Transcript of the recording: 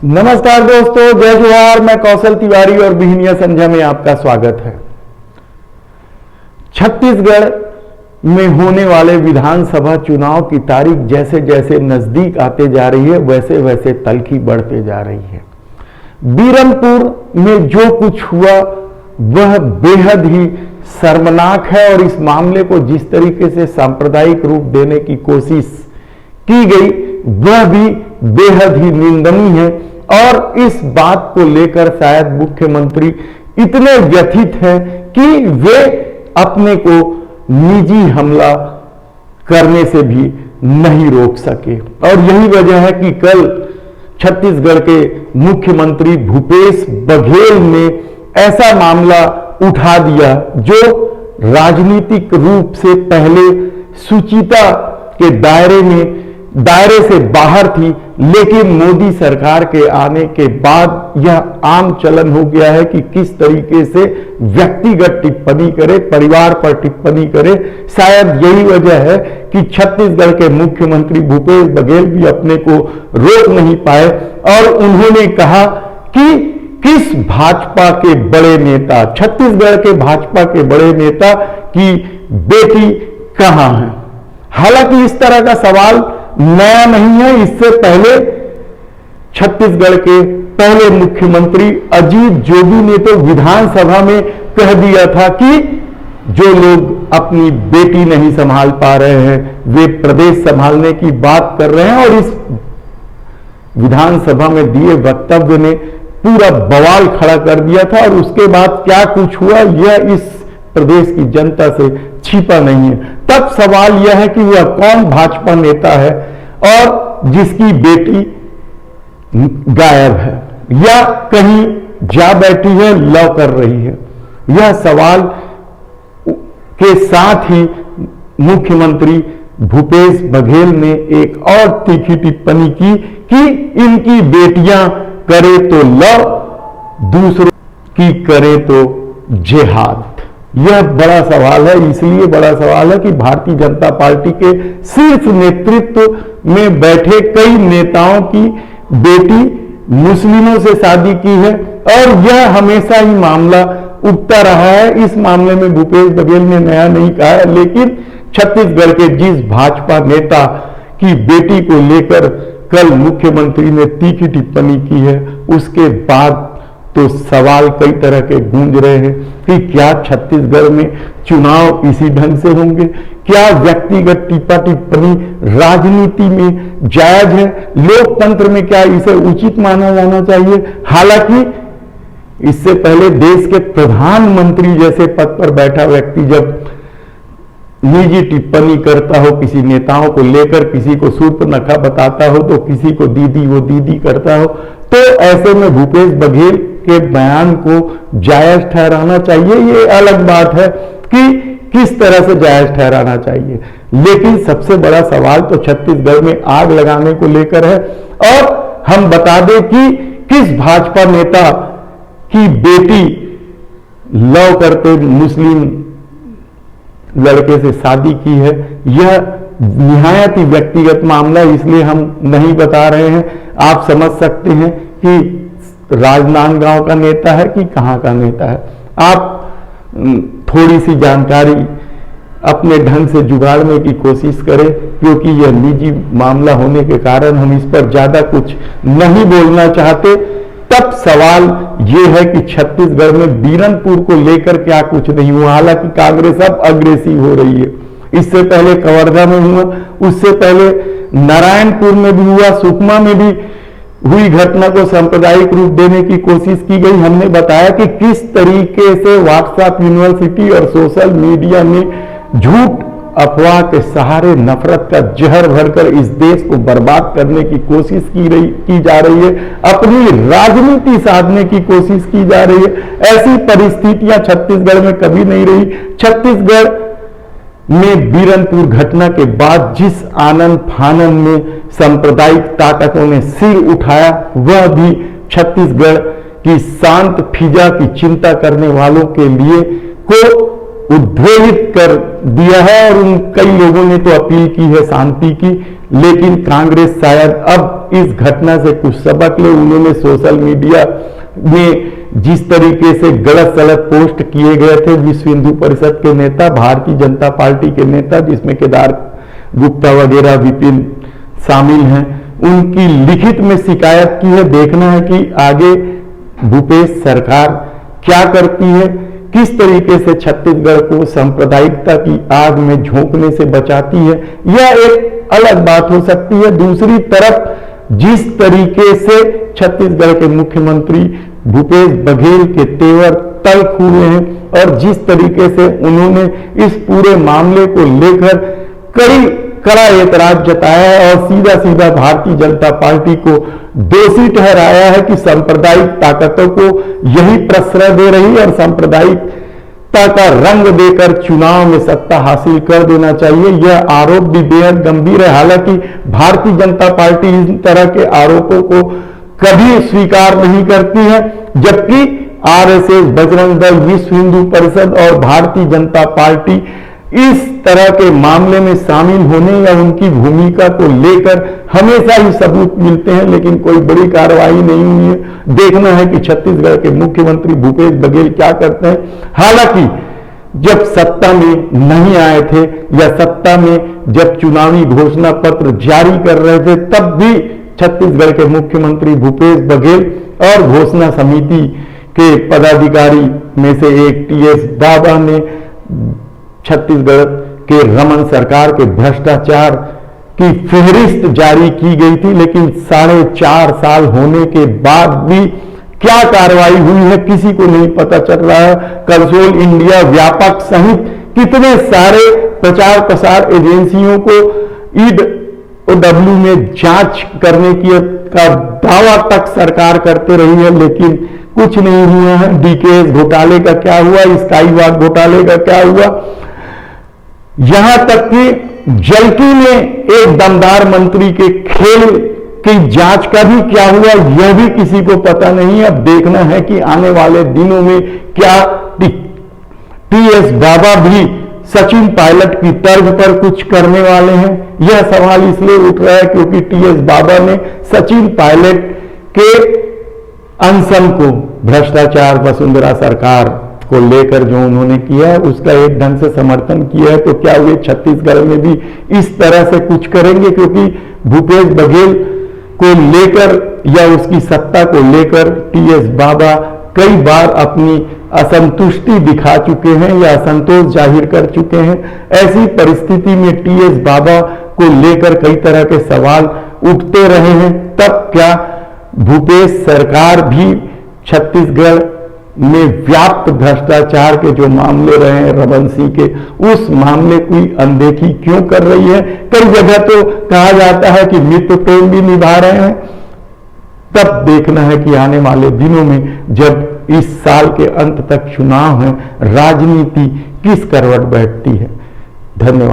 नमस्कार दोस्तों, जय जोहार। मैं कौशल तिवारी और बिहनिया संध्या में आपका स्वागत है। छत्तीसगढ़ में होने वाले विधानसभा चुनाव की तारीख जैसे जैसे नजदीक आते जा रही है वैसे वैसे तल्खी बढ़ते जा रही है। बीरमपुर में जो कुछ हुआ वह बेहद ही शर्मनाक है और इस मामले को जिस तरीके से सांप्रदायिक रूप देने की कोशिश की गई वह भी बेहद ही निंदनीय है। और इस बात को लेकर शायद मुख्यमंत्री इतने व्यथित हैं कि वे अपने को निजी हमला करने से भी नहीं रोक सके। और यही वजह है कि कल छत्तीसगढ़ के मुख्यमंत्री भूपेश बघेल ने ऐसा मामला उठा दिया जो राजनीतिक रूप से पहले सुचिता के दायरे से बाहर थी, लेकिन मोदी सरकार के आने के बाद यह आम चलन हो गया है कि किस तरीके से व्यक्तिगत टिप्पणी करे, परिवार पर टिप्पणी करे। शायद यही वजह है कि छत्तीसगढ़ के मुख्यमंत्री भूपेश बघेल भी अपने को रोक नहीं पाए और उन्होंने कहा कि किस भाजपा के बड़े नेता, छत्तीसगढ़ के भाजपा के बड़े नेता की बेटी कहां है। हालांकि इस तरह का सवाल नया नहीं है। इससे पहले छत्तीसगढ़ के पहले मुख्यमंत्री अजीत जोगी ने तो विधानसभा में कह दिया था कि जो लोग अपनी बेटी नहीं संभाल पा रहे हैं वे प्रदेश संभालने की बात कर रहे हैं। और इस विधानसभा में दिए वक्तव्य ने पूरा बवाल खड़ा कर दिया था। और उसके बाद क्या कुछ हुआ यह इस प्रदेश की जनता से छिपा नहीं है। तब सवाल यह है कि वह कौन भाजपा नेता है और जिसकी बेटी गायब है या कहीं जा बैठी है, लव कर रही है। यह सवाल के साथ ही मुख्यमंत्री भूपेश बघेल ने एक और तीखी टिप्पणी की कि इनकी बेटियां करे तो लव, दूसरों की करे तो जिहाद। यह बड़ा सवाल है। इसलिए बड़ा सवाल है कि भारतीय जनता पार्टी के शीर्ष नेतृत्व में बैठे कई नेताओं की बेटी मुस्लिमों से शादी की है और यह हमेशा ही मामला उठता रहा है। इस मामले में भूपेश बघेल ने नया नहीं कहा है, लेकिन छत्तीसगढ़ के जिस भाजपा नेता की बेटी को लेकर कल मुख्यमंत्री ने तीखी टिप्पणी की है उसके बाद तो सवाल कई तरह के गूंज रहे हैं कि क्या छत्तीसगढ़ में चुनाव इसी ढंग से होंगे, क्या व्यक्तिगत टिप्पणी राजनीति में जायज है, लोकतंत्र में क्या इसे उचित माना जाना चाहिए। हालांकि इससे पहले देश के प्रधानमंत्री जैसे पद पर बैठा व्यक्ति जब निजी टिप्पणी करता हो, किसी नेताओं को लेकर किसी को शूर्पणखा बताता हो तो किसी को दीदी वो दीदी करता हो, तो ऐसे में भूपेश बघेल के बयान को जायज ठहराना चाहिए। ये अलग बात है कि किस तरह से जायज ठहराना चाहिए, लेकिन सबसे बड़ा सवाल तो छत्तीसगढ़ में आग लगाने को लेकर है। और हम बता दें कि किस भाजपा नेता की बेटी लव करते मुस्लिम लड़के से शादी की है। यह निहायत ही व्यक्तिगत मामला, इसलिए हम नहीं बता रहे हैं। आप समझ सकते हैं कि राजनांदगांव का नेता है कि कहां का नेता है। आप थोड़ी सी जानकारी अपने ढंग से जुगाड़ने की कोशिश करें, क्योंकि यह निजी मामला होने के कारण हम इस पर ज्यादा कुछ नहीं बोलना चाहते। तब सवाल यह है कि छत्तीसगढ़ में बीरमपुर को लेकर क्या कुछ नहीं हुआ। हालांकि कांग्रेस अब अग्रेसिव हो रही है। इससे पहले कवर्धा में हुआ, उससे पहले नारायणपुर में भी हुआ, सुकमा में भी हुई घटना को सांप्रदायिक रूप देने की कोशिश की गई। हमने बताया कि किस तरीके से व्हाट्सएप यूनिवर्सिटी और सोशल मीडिया में झूठ अफवाह के सहारे नफरत का जहर भरकर इस देश को बर्बाद करने की कोशिश की जा रही है, अपनी राजनीति साधने की कोशिश की जा रही है। ऐसी परिस्थितियां छत्तीसगढ़ में कभी नहीं रही। छत्तीसगढ़ में बीरमपुर घटना के बाद जिस आनंद फानन में सांप्रदायिक ताकतों ने सिर उठाया, वह भी छत्तीसगढ़ की शांत फिजा की चिंता करने वालों के लिए को उद्वेलित कर दिया है और उन कई लोगों ने तो अपील की है शांति की, लेकिन कांग्रेस शायद अब इस घटना से कुछ सबक ले। उन्होंने सोशल मीडिया में जिस तरीके से गलत सलत पोस्ट किए गए थे विश्व हिंदू परिषद के नेता, भारतीय जनता पार्टी के नेता, जिसमें केदार गुप्ता वगैरह विपिन शामिल हैं, उनकी लिखित में शिकायत की है। देखना है कि आगे भूपेश सरकार क्या करती है, किस तरीके से छत्तीसगढ़ को सांप्रदायिकता की आग में झोंकने से बचाती है, यह एक अलग बात हो सकती है। दूसरी तरफ जिस तरीके से छत्तीसगढ़ के मुख्यमंत्री भूपेश बघेल के तेवर तल्ख हुए हैं और जिस तरीके से उन्होंने इस पूरे मामले को लेकर कड़ा ऐतराज जताया है और सीधा सीधा भारतीय जनता पार्टी को दोषी ठहराया है कि सांप्रदायिक ताकतों को यही प्रश्रय दे रही है और सांप्रदायिकता का रंग देकर चुनाव में सत्ता हासिल कर देना चाहिए। यह आरोप भी बेहद गंभीर है। हालांकि भारतीय जनता पार्टी इस तरह के आरोपों को कभी स्वीकार नहीं करती है, जबकि आरएसएस, बजरंग दल, विश्व हिंदू परिषद और भारतीय जनता पार्टी इस तरह के मामले में शामिल होने या उनकी भूमिका को लेकर हमेशा ही सबूत मिलते हैं, लेकिन कोई बड़ी कार्रवाई नहीं हुई है। देखना है कि छत्तीसगढ़ के मुख्यमंत्री भूपेश बघेल क्या करते हैं। हालांकि जब सत्ता में नहीं आए थे या सत्ता में जब चुनावी घोषणा पत्र जारी कर रहे थे, तब भी छत्तीसगढ़ के मुख्यमंत्री भूपेश बघेल और घोषणा समिति के पदाधिकारी में से एक टीएस बाबा ने छत्तीसगढ़ के रमन सरकार के भ्रष्टाचार की फहरिस्त जारी की गई थी, लेकिन 4.5 साल होने के बाद भी क्या कार्रवाई हुई है किसी को नहीं पता चल रहा है। कंसोल इंडिया, व्यापक सहित कितने सारे प्रचार प्रसार एजेंसियों को ईडब्ल्यू में जांच करने का दावा तक सरकार करते रही है, लेकिन कुछ नहीं हुआ है। डीकेएस घोटाले का क्या हुआ, स्काई वॉक घोटाले का क्या हुआ, यहां तक कि जलकी में एक दमदार मंत्री के खेल की जांच का भी क्या हुआ, यह भी किसी को पता नहीं है। अब देखना है कि आने वाले दिनों में क्या टीएस बाबा भी सचिन पायलट की तर्ज पर कुछ करने वाले हैं। यह सवाल इसलिए उठ रहा है क्योंकि टीएस बाबा ने सचिन पायलट के अनशन को, भ्रष्टाचार वसुंधरा सरकार को लेकर जो उन्होंने किया है उसका एक ढंग से समर्थन किया है, तो क्या वे छत्तीसगढ़ में भी इस तरह से कुछ करेंगे? क्योंकि भूपेश बघेल को लेकर या उसकी सत्ता को लेकर टीएस बाबा कई बार अपनी असंतुष्टि दिखा चुके हैं या असंतोष जाहिर कर चुके हैं। ऐसी परिस्थिति में टीएस बाबा को लेकर कई तरह के सवाल उठते रहे हैं। तब क्या भूपेश सरकार भी छत्तीसगढ़ में व्याप्त भ्रष्टाचार के जो मामले रहे हैं रमन सिंह के, उस मामले की अनदेखी क्यों कर रही है? कई जगह तो कहा जाता है कि मित्र प्रेम भी निभा रहे हैं। तब देखना है कि आने वाले दिनों में जब इस साल के अंत तक चुनाव है, राजनीति किस करवट बैठती है। धन्यवाद।